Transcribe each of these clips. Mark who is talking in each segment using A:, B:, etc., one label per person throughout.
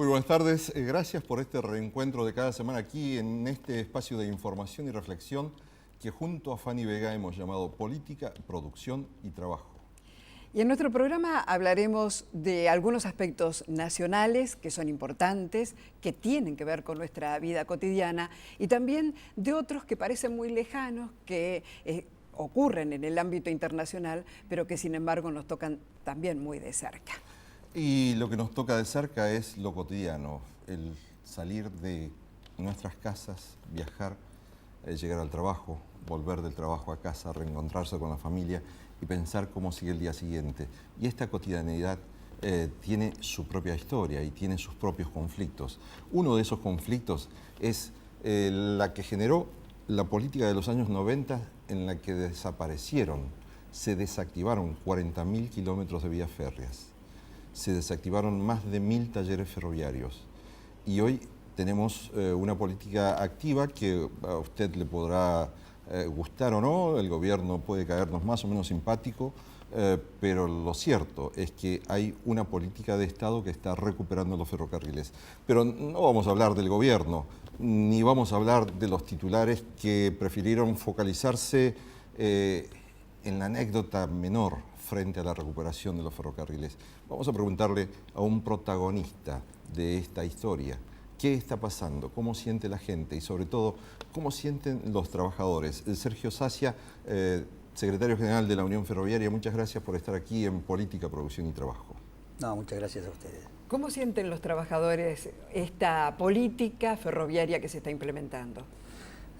A: Muy buenas tardes, gracias por este reencuentro de cada semana aquí en este espacio de información y reflexión que junto a Fanny Vega hemos llamado Política, Producción y Trabajo.
B: Y en nuestro programa hablaremos de algunos aspectos nacionales que son importantes, que tienen que ver con nuestra vida cotidiana y también de otros que parecen muy lejanos, que ocurren en el ámbito internacional, pero que sin embargo nos tocan también muy de cerca.
A: Y lo que nos toca de cerca es lo cotidiano, el salir de nuestras casas, viajar, llegar al trabajo, volver del trabajo a casa, reencontrarse con la familia y pensar cómo sigue el día siguiente. Y esta cotidianidad tiene su propia historia y tiene sus propios conflictos. Uno de esos conflictos es la que generó la política de los años 90 en la que se desactivaron 40.000 kilómetros de vías férreas. Se desactivaron más de 1.000 talleres ferroviarios y hoy tenemos una política activa que a usted le podrá gustar o no, el gobierno puede caernos más o menos simpático, pero lo cierto es que hay una política de Estado que está recuperando los ferrocarriles. Pero no vamos a hablar del gobierno, ni vamos a hablar de los titulares que prefirieron focalizarse en la anécdota menor frente a la recuperación de los ferrocarriles. Vamos a preguntarle a un protagonista de esta historia, ¿qué está pasando? ¿Cómo siente la gente? Y sobre todo, ¿cómo sienten los trabajadores? Sergio Sacia, secretario general de la Unión Ferroviaria, muchas gracias por estar aquí en Política, Producción y Trabajo.
C: No, muchas gracias a ustedes.
B: ¿Cómo sienten los trabajadores esta política ferroviaria que se está implementando?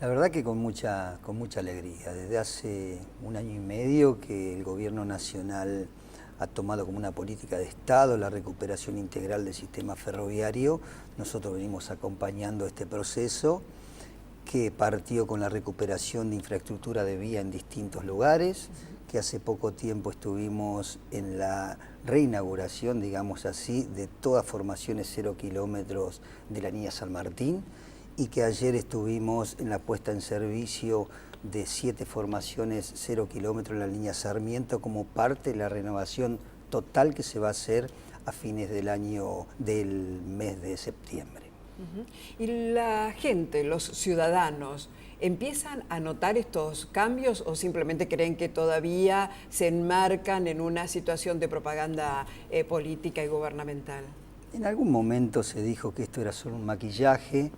C: La verdad que con mucha alegría. Desde hace 1 año y medio que el gobierno nacional ha tomado como una política de Estado la recuperación integral del sistema ferroviario. Nosotros venimos acompañando este proceso que partió con la recuperación de infraestructura de vía en distintos lugares, que hace poco tiempo estuvimos en la reinauguración, digamos así, de todas formaciones 0 kilómetros de la línea San Martín, y que ayer estuvimos en la puesta en servicio de 7 formaciones 0 kilómetros en la línea Sarmiento como parte de la renovación total que se va a hacer a fines del mes de septiembre.
B: ¿Y la gente, los ciudadanos, empiezan a notar estos cambios o simplemente creen que todavía se enmarcan en una situación de propaganda política y gubernamental?
C: En algún momento se dijo que esto era solo un maquillaje.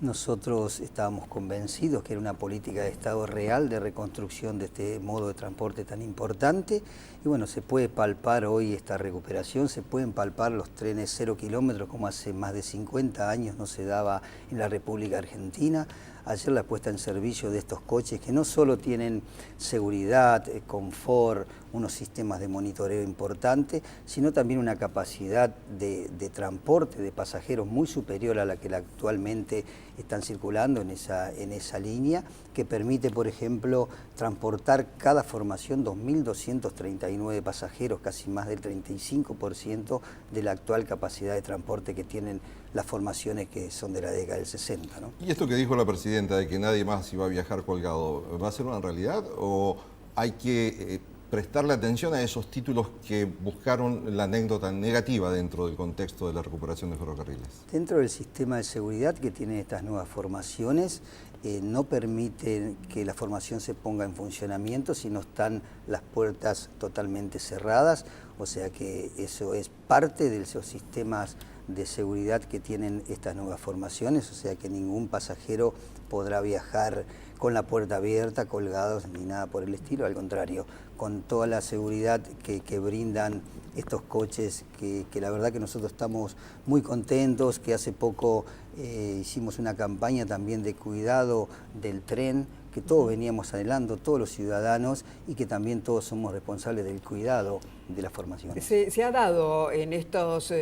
C: Nosotros estábamos convencidos que era una política de Estado real de reconstrucción de este modo de transporte tan importante. Y bueno, se puede palpar hoy esta recuperación, se pueden palpar los trenes 0 kilómetros como hace más de 50 años no se daba en la República Argentina. Ayer la puesta en servicio de estos coches que no solo tienen seguridad, confort, unos sistemas de monitoreo importantes, sino también una capacidad de transporte de pasajeros muy superior a la que actualmente están circulando en esa línea, que permite, por ejemplo, transportar cada formación 2.239 pasajeros, casi más del 35% de la actual capacidad de transporte que tienen las formaciones que son de la década del 60, ¿no?
A: Y esto que dijo la presidenta de que nadie más iba a viajar colgado, ¿va a ser una realidad o hay que prestarle atención a esos títulos que buscaron la anécdota negativa dentro del contexto de la recuperación de ferrocarriles?
C: Dentro del sistema de seguridad que tienen estas nuevas formaciones, no permiten que la formación se ponga en funcionamiento si no están las puertas totalmente cerradas, o sea que eso es parte de esos sistemas de seguridad que tienen estas nuevas formaciones, o sea que ningún pasajero podrá viajar con la puerta abierta, colgados, ni nada por el estilo, al contrario, con toda la seguridad que brindan estos coches, que la verdad que nosotros estamos muy contentos, que hace poco hicimos una campaña también de cuidado del tren, que todos veníamos adelantando, todos los ciudadanos, y que también todos somos responsables del cuidado de las formaciones.
B: Se ha dado en estos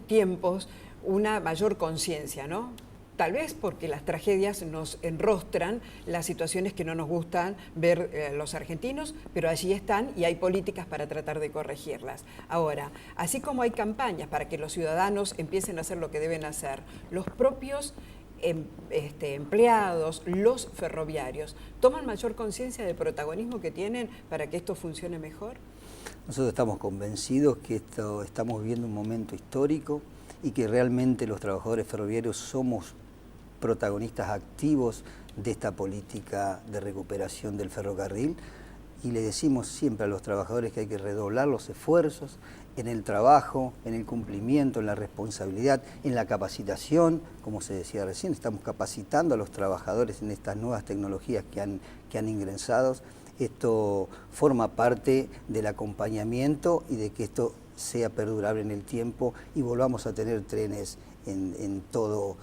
B: tiempos una mayor conciencia, ¿no? Tal vez porque las tragedias nos enrostran las situaciones que no nos gustan ver los argentinos, pero allí están y hay políticas para tratar de corregirlas. Ahora, así como hay campañas para que los ciudadanos empiecen a hacer lo que deben hacer, los propios empleados, los ferroviarios, ¿toman mayor conciencia del protagonismo que tienen para que esto funcione mejor?
C: Nosotros estamos convencidos que estamos viviendo un momento histórico y que realmente los trabajadores ferroviarios somos protagonistas activos de esta política de recuperación del ferrocarril, y le decimos siempre a los trabajadores que hay que redoblar los esfuerzos en el trabajo, en el cumplimiento, en la responsabilidad, en la capacitación. Como se decía recién, estamos capacitando a los trabajadores en estas nuevas tecnologías que han ingresado. Esto forma parte del acompañamiento y de que esto sea perdurable en el tiempo y volvamos a tener trenes en todo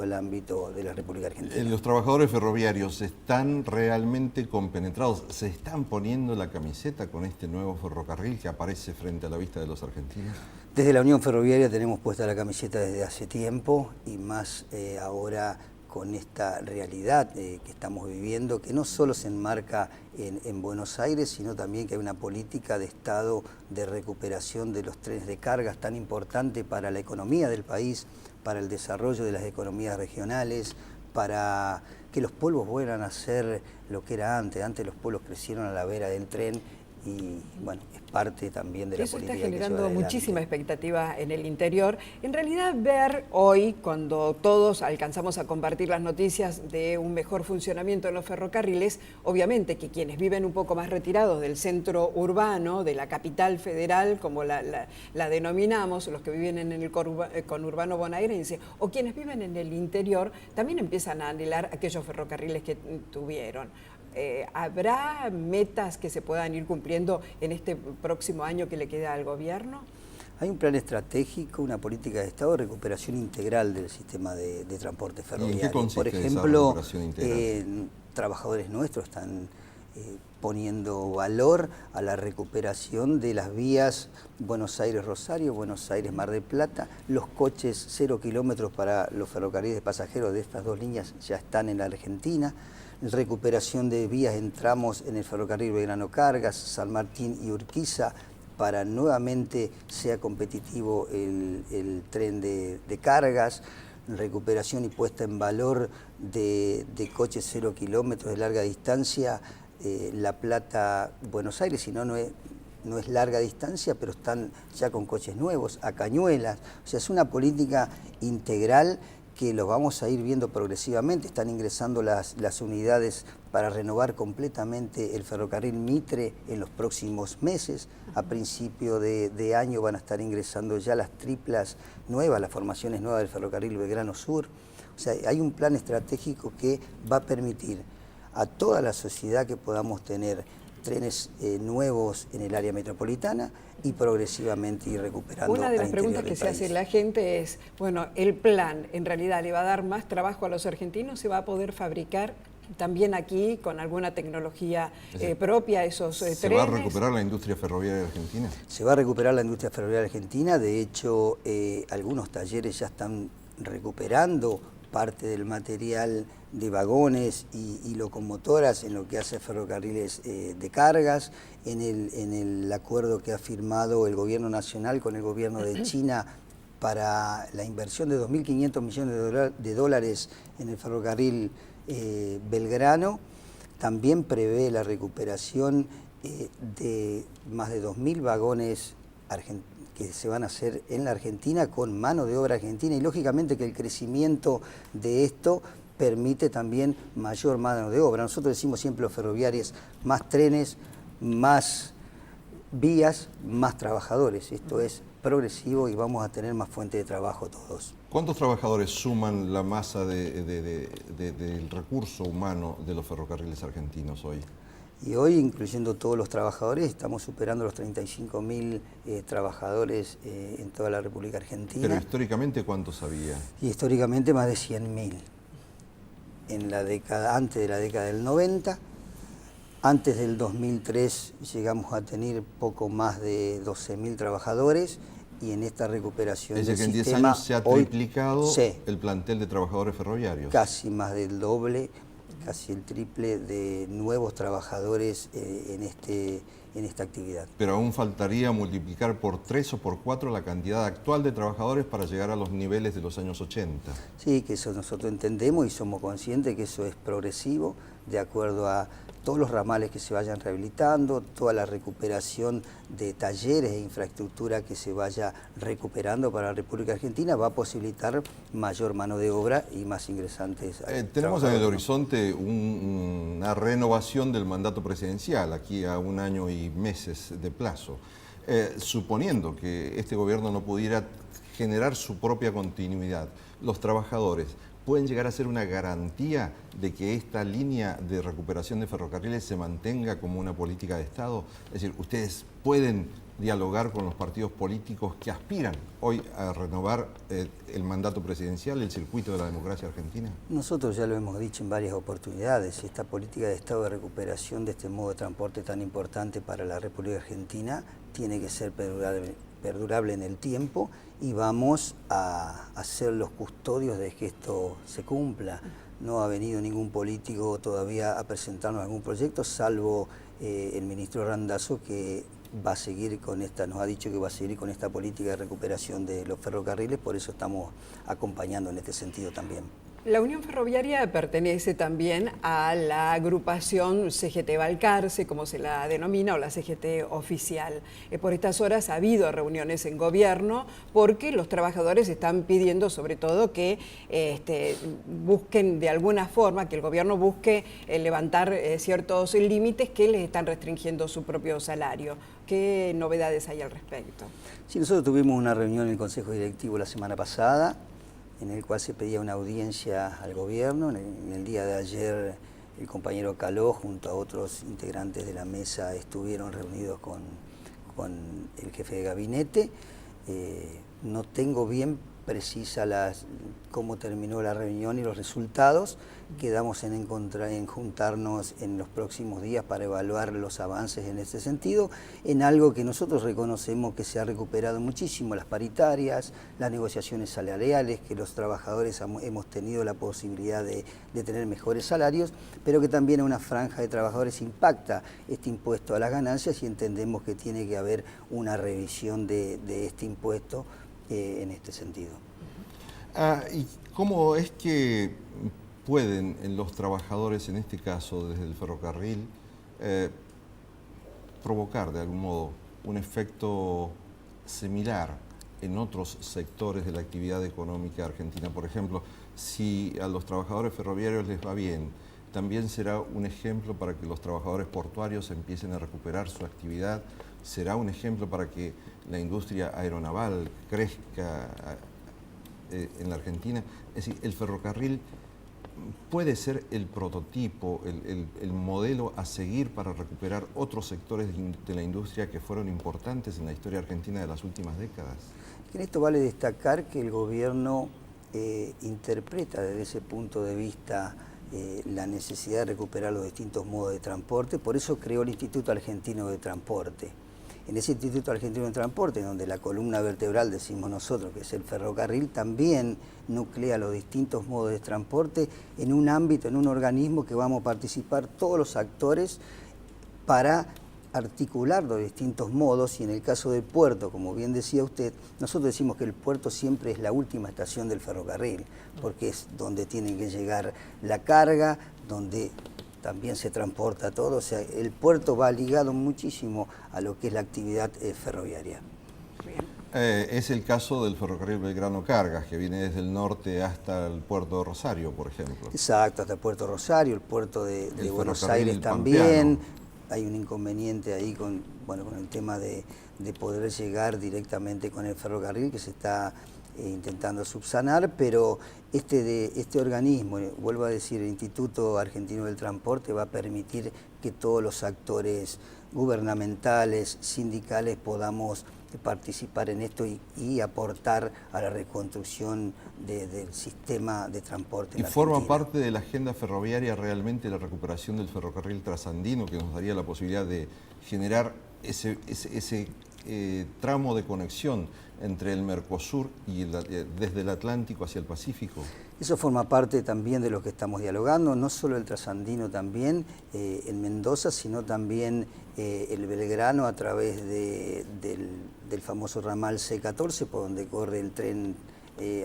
C: el ámbito de la República Argentina.
A: ¿Los trabajadores ferroviarios están realmente compenetrados? ¿Se están poniendo la camiseta con este nuevo ferrocarril que aparece frente a la vista de los argentinos?
C: Desde la Unión Ferroviaria tenemos puesta la camiseta desde hace tiempo y más ahora con esta realidad que estamos viviendo, que no solo se enmarca en Buenos Aires, sino también que hay una política de Estado de recuperación de los trenes de cargas tan importante para la economía del país, para el desarrollo de las economías regionales, para que los pueblos vuelvan a ser lo que era antes. Antes los pueblos crecieron a la vera del tren y bueno, es parte también de la política.
B: Eso está generando muchísima expectativa en el interior. En realidad, ver hoy, cuando todos alcanzamos a compartir las noticias de un mejor funcionamiento en los ferrocarriles, obviamente que quienes viven un poco más retirados del centro urbano, de la capital federal, como la denominamos, los que viven en el conurbano bonaerense, o quienes viven en el interior, también empiezan a anhelar aquellos ferrocarriles que tuvieron. ¿Habrá metas que se puedan ir cumpliendo en este próximo año que le queda al gobierno?
C: Hay un plan estratégico, una política de Estado de recuperación integral del sistema de transporte ferroviario.
A: ¿Y en qué consiste
C: Por ejemplo,
A: esa recuperación integral?
C: Trabajadores nuestros están poniendo valor a la recuperación de las vías Buenos Aires-Rosario, Buenos Aires-Mar del Plata. Los coches 0 kilómetros para los ferrocarriles de pasajeros de estas dos líneas ya están en la Argentina. Recuperación de vías en tramos en el ferrocarril Belgrano Cargas, San Martín y Urquiza, para nuevamente sea competitivo el tren de cargas. Recuperación y puesta en valor de coches 0 kilómetros de larga distancia, La Plata-Buenos Aires, si no es larga distancia, pero están ya con coches nuevos, a Cañuelas. O sea, es una política integral que los vamos a ir viendo progresivamente. Están ingresando las unidades para renovar completamente el ferrocarril Mitre en los próximos meses. A principio de año van a estar ingresando ya las triplas nuevas, las formaciones nuevas del ferrocarril Belgrano Sur. O sea, hay un plan estratégico que va a permitir a toda la sociedad que podamos tener trenes nuevos en el área metropolitana y progresivamente ir recuperando.
B: Una de las preguntas que se hace la gente es, bueno, ¿el plan en realidad le va a dar más trabajo a los argentinos? ¿Se va a poder fabricar también aquí con alguna tecnología propia esos trenes?
A: ¿Se va a recuperar la industria ferroviaria argentina?
C: Se va a recuperar la industria ferroviaria argentina. De hecho, algunos talleres ya están recuperando parte del material de vagones y locomotoras en lo que hace ferrocarriles de cargas, en el acuerdo que ha firmado el gobierno nacional con el gobierno de China para la inversión de 2.500 millones de dólares en el ferrocarril Belgrano. También prevé la recuperación de más de 2.000 vagones que se van a hacer en la Argentina con mano de obra argentina, y lógicamente que el crecimiento de esto permite también mayor mano de obra. Nosotros decimos siempre los ferroviarios, más trenes, más vías, más trabajadores. Esto es progresivo y vamos a tener más fuente de trabajo todos.
A: ¿Cuántos trabajadores suman la masa del recurso humano de los ferrocarriles argentinos hoy?
C: Y hoy, incluyendo todos los trabajadores, estamos superando los 35.000 trabajadores en toda la República Argentina.
A: Pero históricamente, ¿cuántos había?
C: Y históricamente más de 100.000. Antes de la década del 90, antes del 2003 llegamos a tener poco más de 12.000 trabajadores, y en esta recuperación
A: del sistema... Es decir, que en 10 años se ha triplicado el plantel de trabajadores ferroviarios.
C: Casi más del doble, casi el triple de nuevos trabajadores en esta actividad.
A: Pero aún faltaría multiplicar por 3 o por 4 la cantidad actual de trabajadores para llegar a los niveles de los años 80.
C: Sí, que eso nosotros entendemos y somos conscientes que eso es progresivo, de acuerdo a todos los ramales que se vayan rehabilitando, toda la recuperación de talleres e infraestructura que se vaya recuperando para la República Argentina va a posibilitar mayor mano de obra y más ingresantes.
A: Tenemos en el horizonte una renovación del mandato presidencial, aquí a 1 año y meses de plazo. Suponiendo que este gobierno no pudiera generar su propia continuidad, los trabajadores pueden llegar a ser una garantía de que esta línea de recuperación de ferrocarriles se mantenga como una política de Estado. Es decir, ustedes pueden dialogar con los partidos políticos que aspiran hoy a renovar el mandato presidencial, el circuito de la democracia argentina.
C: Nosotros ya lo hemos dicho en varias oportunidades, esta política de Estado de recuperación de este modo de transporte tan importante para la República Argentina tiene que ser perdurable en el tiempo y vamos a ser los custodios de que esto se cumpla. No ha venido ningún político todavía a presentarnos algún proyecto, salvo el ministro Randazzo, que va a seguir con esta, nos ha dicho que va a seguir con esta política de recuperación de los ferrocarriles, por eso estamos acompañando en este sentido también.
B: La Unión Ferroviaria pertenece también a la agrupación CGT Balcarce, como se la denomina, o la CGT oficial. Por estas horas ha habido reuniones en gobierno porque los trabajadores están pidiendo sobre todo que busquen de alguna forma, que el gobierno busque levantar ciertos límites que les están restringiendo su propio salario. ¿Qué novedades hay al respecto?
C: Sí, nosotros tuvimos una reunión en el Consejo Directivo la semana pasada, en el cual se pedía una audiencia al gobierno. En el día de ayer el compañero Caló junto a otros integrantes de la mesa estuvieron reunidos con el jefe de gabinete. No tengo bien precisa cómo terminó la reunión y los resultados. Quedamos en juntarnos en los próximos días para evaluar los avances en este sentido, en algo que nosotros reconocemos que se ha recuperado muchísimo, las paritarias, las negociaciones salariales, que los trabajadores hemos tenido la posibilidad de tener mejores salarios, pero que también a una franja de trabajadores impacta este impuesto a las ganancias y entendemos que tiene que haber una revisión de este impuesto en este sentido.
A: ¿Y cómo es que pueden los trabajadores, en este caso desde el ferrocarril, provocar de algún modo un efecto similar en otros sectores de la actividad económica argentina? Por ejemplo, si a los trabajadores ferroviarios les va bien, también será un ejemplo para que los trabajadores portuarios empiecen a recuperar su actividad, será un ejemplo para que la industria aeronaval crezca en la Argentina. Es decir, el ferrocarril puede ser el prototipo, el modelo a seguir para recuperar otros sectores de la industria que fueron importantes en la historia argentina de las últimas décadas.
C: En esto vale destacar que el gobierno interpreta desde ese punto de vista la necesidad de recuperar los distintos modos de transporte, por eso creó el Instituto Argentino de Transporte. En ese Instituto Argentino de Transporte, donde la columna vertebral, decimos nosotros, que es el ferrocarril, también nuclea los distintos modos de transporte en un ámbito, en un organismo que vamos a participar todos los actores para articular los distintos modos. Y en el caso del puerto, como bien decía usted, nosotros decimos que el puerto siempre es la última estación del ferrocarril, porque es donde tiene que llegar la carga, donde también se transporta todo, o sea, el puerto va ligado muchísimo a lo que es la actividad ferroviaria.
A: Es el caso del ferrocarril Belgrano Cargas, que viene desde el norte hasta el puerto de Rosario, por ejemplo.
C: Exacto, hasta el puerto de Rosario, el puerto de Buenos Aires también. Hay un inconveniente ahí con el tema de poder llegar directamente con el ferrocarril, que se está intentando subsanar, pero este organismo, vuelvo a decir, el Instituto Argentino del Transporte, va a permitir que todos los actores gubernamentales, sindicales, podamos participar en esto y aportar a la reconstrucción del sistema de transporte.
A: ¿Y forma parte de la agenda ferroviaria realmente la recuperación del ferrocarril trasandino, que nos daría la posibilidad de generar ese tramo de conexión entre el Mercosur y desde el Atlántico hacia el Pacífico?
C: Eso forma parte también de lo que estamos dialogando, no solo el trasandino también en Mendoza, sino también el Belgrano a través del famoso ramal C14, por donde corre el tren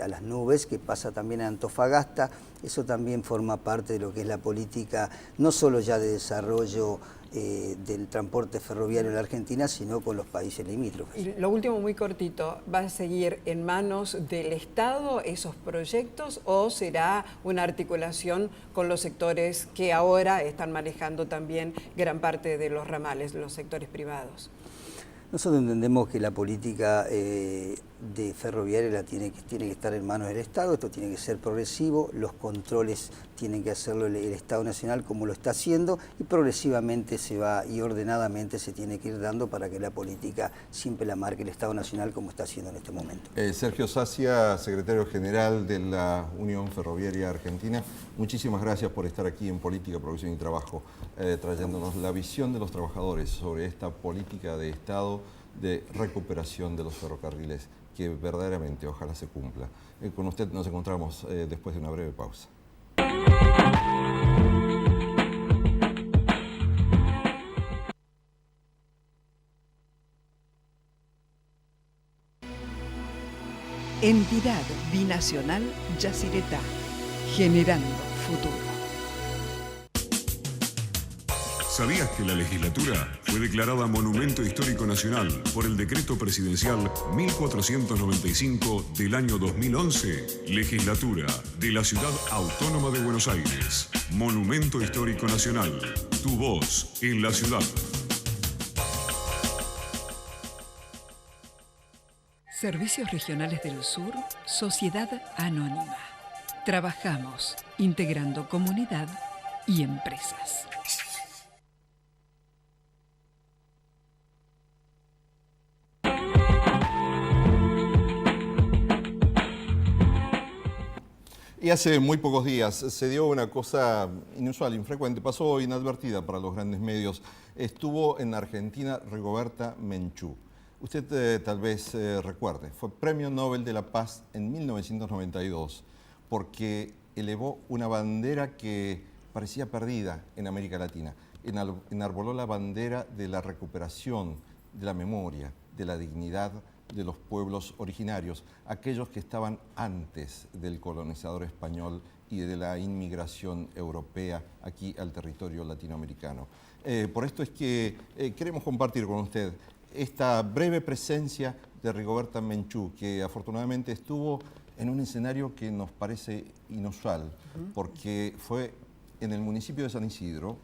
C: a las nubes, que pasa también en Antofagasta. Eso también forma parte de lo que es la política, no solo ya de desarrollo del transporte ferroviario en la Argentina, sino con los países limítrofes.
B: Y lo último, muy cortito, ¿va a seguir en manos del Estado esos proyectos o será una articulación con los sectores que ahora están manejando también gran parte de los ramales, los sectores privados?
C: Nosotros entendemos que la política de ferroviaria tiene que estar en manos del Estado, esto tiene que ser progresivo, los controles tienen que hacerlo el Estado Nacional como lo está haciendo, y progresivamente se va y ordenadamente se tiene que ir dando para que la política siempre la marque el Estado Nacional como está haciendo en este momento.
A: Sergio Sacia, secretario general de la Unión Ferroviaria Argentina, muchísimas gracias por estar aquí en Política, Producción y Trabajo, trayéndonos la visión de los trabajadores sobre esta política de Estado de recuperación de los ferrocarriles, que verdaderamente ojalá se cumpla. Con usted nos encontramos después de una breve pausa.
D: Entidad Binacional Yacyretá, generando futuro.
E: ¿Sabías que la legislatura fue declarada Monumento Histórico Nacional por el Decreto Presidencial 1495 del año 2011? Legislatura de la Ciudad Autónoma de Buenos Aires. Monumento Histórico Nacional. Tu voz en la ciudad.
D: Servicios Regionales del Sur, Sociedad Anónima. Trabajamos integrando comunidad y empresas.
A: Y hace muy pocos días se dio una cosa inusual, infrecuente, pasó inadvertida para los grandes medios. Estuvo en Argentina Rigoberta Menchú. Usted tal vez recuerde, fue Premio Nobel de la Paz en 1992 porque elevó una bandera que parecía perdida en América Latina. Enarboló la bandera de la recuperación, de la memoria, de la dignidad de los pueblos originarios, aquellos que estaban antes del colonizador español y de la inmigración europea aquí al territorio latinoamericano. Por esto es que queremos compartir con usted esta breve presencia de Rigoberta Menchú, que afortunadamente estuvo en un escenario que nos parece inusual, porque fue en el municipio de San Isidro,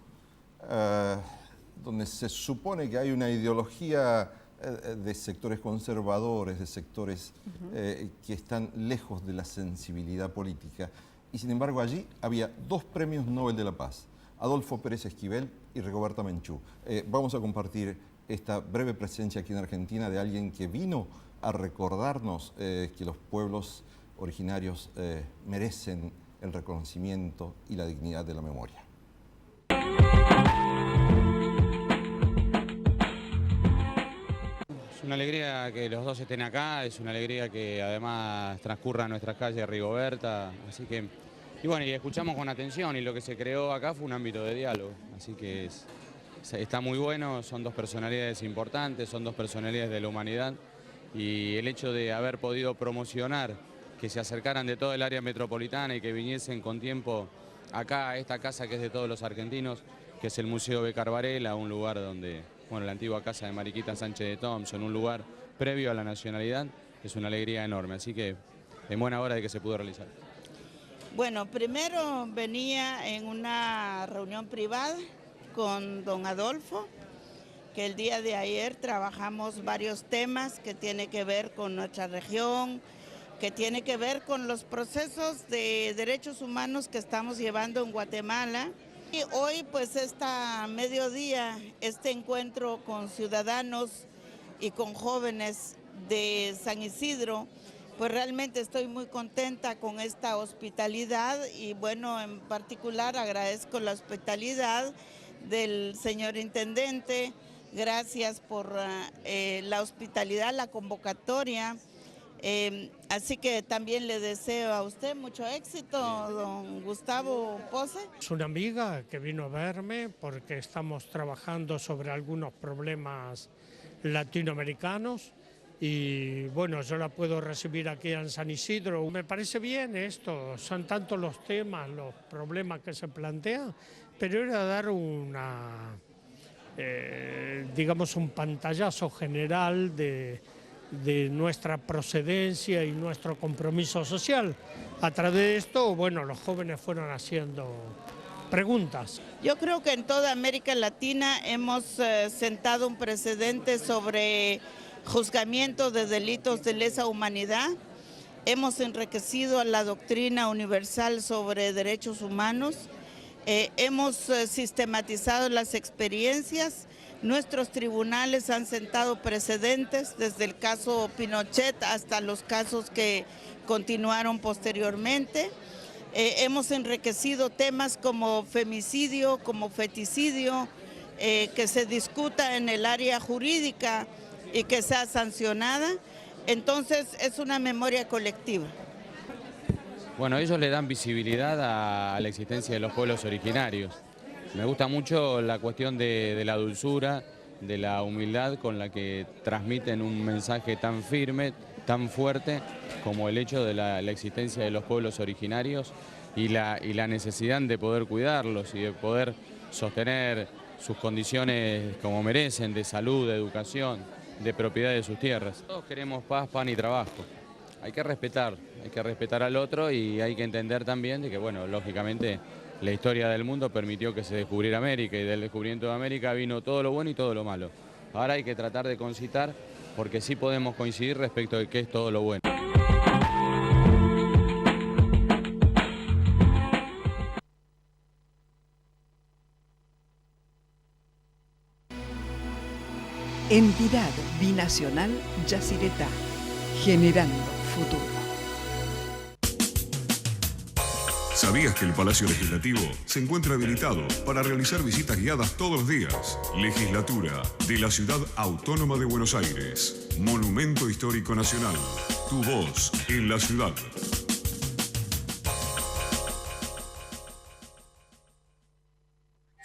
A: donde se supone que hay una ideología de sectores conservadores, de sectores que están lejos de la sensibilidad política. Y sin embargo allí había dos premios Nobel de la Paz, Adolfo Pérez Esquivel y Rigoberta Menchú. Vamos a compartir esta breve presencia aquí en Argentina de alguien que vino a recordarnos que los pueblos originarios merecen el reconocimiento y la dignidad de la memoria.
F: Es una alegría que los dos estén acá, es una alegría que además transcurra en nuestras calles Rigoberta, así que, y bueno, y escuchamos con atención, y lo que se creó acá fue un ámbito de diálogo, así que está muy bueno, son dos personalidades importantes, son dos personalidades de la humanidad, y el hecho de haber podido promocionar que se acercaran de todo el área metropolitana y que viniesen con tiempo acá a esta casa que es de todos los argentinos, que es el Museo Becar Varela, un lugar donde, bueno, la antigua casa de Mariquita Sánchez de Thompson, un lugar previo a la nacionalidad, es una alegría enorme, así que en buena hora de que se pudo realizar.
G: Bueno, primero venía en una reunión privada con don Adolfo, que el día de ayer trabajamos varios temas que tienen que ver con nuestra región, que tiene que ver con los procesos de derechos humanos que estamos llevando en Guatemala. Y hoy, pues, mediodía, este encuentro con ciudadanos y con jóvenes de San Isidro, pues realmente estoy muy contenta con esta hospitalidad y, bueno, en particular agradezco la hospitalidad del señor intendente. Gracias por la hospitalidad, la convocatoria. Así que también le deseo a usted mucho éxito, don Gustavo Pose.
H: Es una amiga que vino a verme porque estamos trabajando sobre algunos problemas latinoamericanos y bueno, yo la puedo recibir aquí en San Isidro. Me parece bien esto, son tantos los temas, los problemas que se plantean, pero era dar digamos un pantallazo general de nuestra procedencia y nuestro compromiso social. A través de esto, bueno, los jóvenes fueron haciendo preguntas.
G: Yo creo que en toda América Latina hemos sentado un precedente sobre juzgamiento de delitos de lesa humanidad. Hemos enriquecido la doctrina universal sobre derechos humanos. Hemos sistematizado las experiencias. Nuestros tribunales han sentado precedentes desde el caso Pinochet hasta los casos que continuaron posteriormente. Hemos enriquecido temas como femicidio, como feticidio, que se discuta en el área jurídica y que sea sancionada. Entonces es una memoria colectiva.
F: Bueno, ellos le dan visibilidad a la existencia de los pueblos originarios. Me gusta mucho la cuestión de la dulzura, de la humildad con la que transmiten un mensaje tan firme, tan fuerte como el hecho de la existencia de los pueblos originarios y la necesidad de poder cuidarlos y de poder sostener sus condiciones como merecen, de salud, de educación, de propiedad de sus tierras. Todos queremos paz, pan y trabajo. Hay que respetar al otro y hay que entender también de que, bueno, lógicamente la historia del mundo permitió que se descubriera América y del descubrimiento de América vino todo lo bueno y todo lo malo. Ahora hay que tratar de concitar porque sí podemos coincidir respecto de qué es todo lo bueno.
D: Entidad binacional Yacyretá, generando futuro.
E: ¿Sabías que el Palacio Legislativo se encuentra habilitado para realizar visitas guiadas todos los días? Legislatura de la Ciudad Autónoma de Buenos Aires. Monumento Histórico Nacional. Tu voz en la ciudad.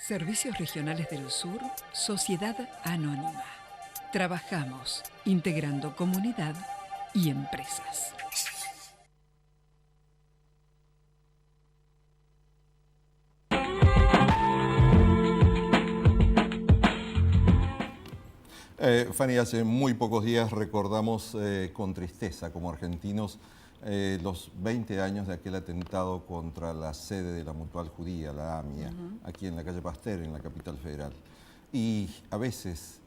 D: Servicios Regionales del Sur, Sociedad Anónima. Trabajamos integrando comunidad y empresas.
A: Fanny, hace muy pocos días recordamos con tristeza como argentinos los 20 años de aquel atentado contra la sede de la Mutual Judía, la AMIA, aquí en la calle Pasteur, en la capital federal. Y a veces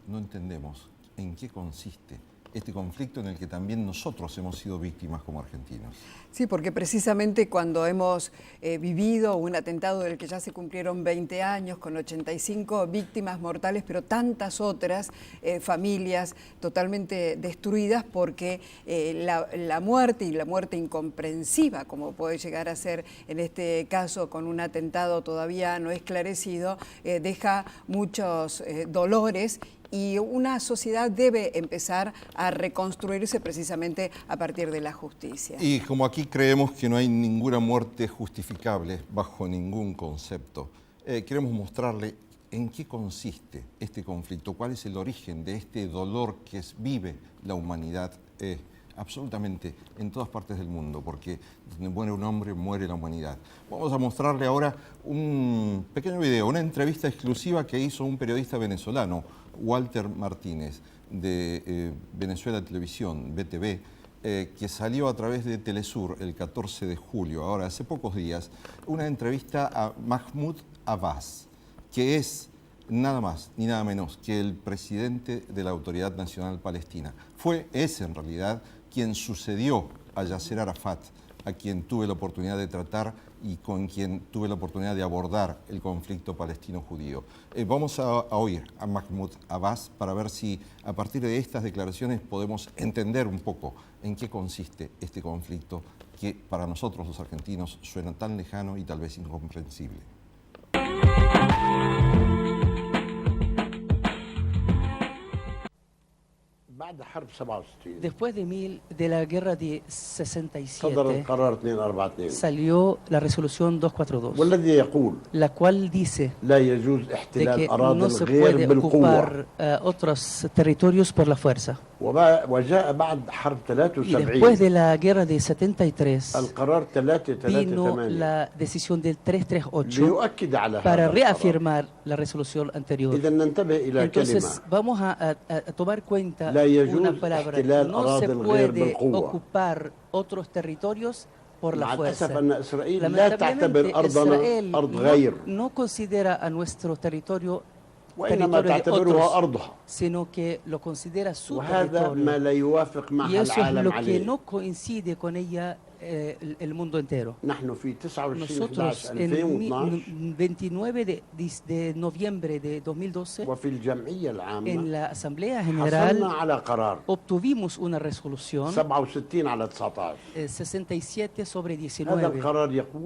A: no entendemos en qué consiste este conflicto en el que también nosotros hemos sido víctimas como argentinos.
B: Sí, porque precisamente cuando hemos vivido un atentado del que ya se cumplieron 20 años, con 85 víctimas mortales, pero tantas otras familias totalmente destruidas porque la muerte y la muerte incomprensiva, como puede llegar a ser en este caso con un atentado todavía no esclarecido, deja muchos dolores. Y una sociedad debe empezar a reconstruirse precisamente a partir de la justicia.
A: Y como aquí creemos que no hay ninguna muerte justificable bajo ningún concepto, queremos mostrarle en qué consiste este conflicto, cuál es el origen de este dolor que vive la humanidad absolutamente en todas partes del mundo, porque donde muere un hombre, muere la humanidad. Vamos a mostrarle ahora un pequeño video, una entrevista exclusiva que hizo un periodista venezolano, Walter Martínez, de Venezuela Televisión, BTV, que salió a través de Telesur el 14 de julio, ahora hace pocos días, una entrevista a Mahmoud Abbas, que es nada más ni nada menos que el presidente de la Autoridad Nacional Palestina. Es en realidad quien sucedió a Yasser Arafat, a quien tuve la oportunidad de tratar y con quien tuve la oportunidad de abordar el conflicto palestino-judío. Vamos a oír a Mahmoud Abbas para ver si a partir de estas declaraciones podemos entender un poco en qué consiste este conflicto que para nosotros los argentinos suena tan lejano y tal vez incomprensible.
I: Después de la guerra de 67, salió la resolución 242, la cual dice de que no se puede ocupar otros territorios por la fuerza. Y después de la guerra de 73 vino la decisión del 338 para reafirmar la resolución anterior. Entonces vamos a tomar cuenta una palabra: no se puede ocupar otros territorios por la fuerza. Lamentablemente Israel no considera a nuestro territorio de otros, sino que lo considera su territorio, y eso es lo que no coincide con ella el mundo entero. Nosotros en 29 de noviembre de 2012 en la Asamblea General obtuvimos una resolución 67 sobre 19.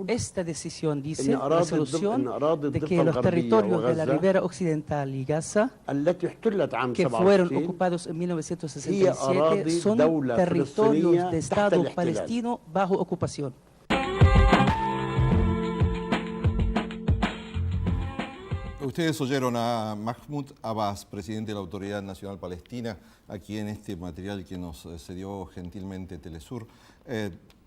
I: Esta decisión dice, la resolución, de que los territorios de la Ribera Occidental y Gaza, que fueron ocupados en 1967, son territorios de Estado palestino bajo ocupación.
A: Ustedes oyeron a Mahmoud Abbas, presidente de la Autoridad Nacional Palestina, aquí en este material que nos cedió gentilmente Telesur,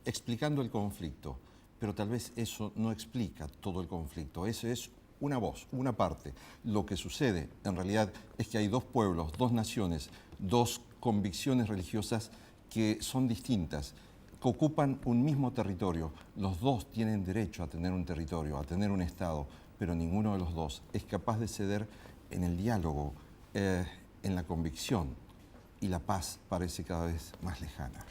A: explicando el conflicto. Pero tal vez eso no explica todo el conflicto, eso es una voz, una parte. Lo que sucede en realidad es que hay dos pueblos, dos naciones, dos convicciones religiosas que son distintas, que ocupan un mismo territorio. Los dos tienen derecho a tener un territorio, a tener un Estado, pero ninguno de los dos es capaz de ceder en el diálogo, en la convicción, y la paz parece cada vez más lejana.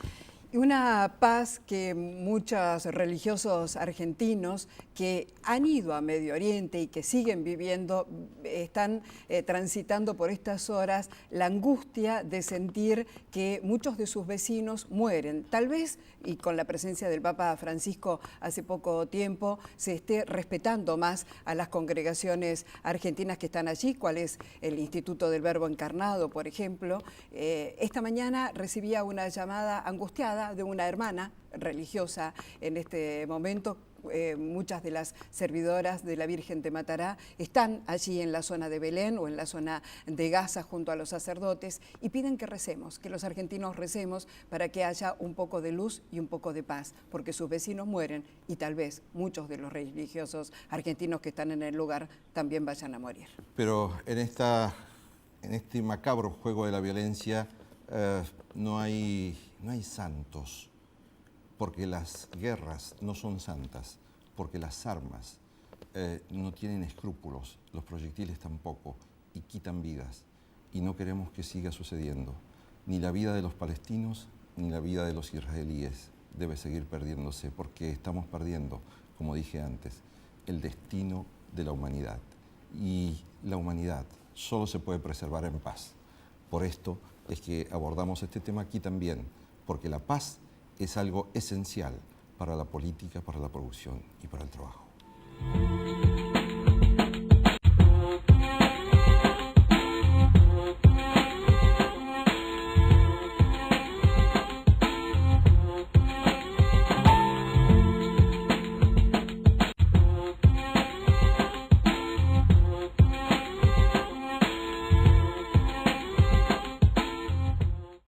B: Una paz que muchos religiosos argentinos que han ido a Medio Oriente y que siguen viviendo, están transitando por estas horas la angustia de sentir que muchos de sus vecinos mueren. Tal vez, y con la presencia del Papa Francisco hace poco tiempo, se esté respetando más a las congregaciones argentinas que están allí, cual es el Instituto del Verbo Encarnado, por ejemplo. Esta mañana recibía una llamada angustiada de una hermana religiosa en este momento. Muchas de las servidoras de la Virgen de Matará están allí en la zona de Belén o en la zona de Gaza junto a los sacerdotes y piden que recemos, que los argentinos recemos para que haya un poco de luz y un poco de paz, porque sus vecinos mueren y tal vez muchos de los religiosos argentinos que están en el lugar también vayan a morir.
A: Pero en este macabro juego de la violencia no hay santos, porque las guerras no son santas, porque las armas no tienen escrúpulos, los proyectiles tampoco, y quitan vidas. Y no queremos que siga sucediendo. Ni la vida de los palestinos, ni la vida de los israelíes debe seguir perdiéndose, porque estamos perdiendo, como dije antes, el destino de la humanidad. Y la humanidad solo se puede preservar en paz. Por esto es que abordamos este tema aquí también, porque la paz es algo esencial para la política, para la producción y para el trabajo.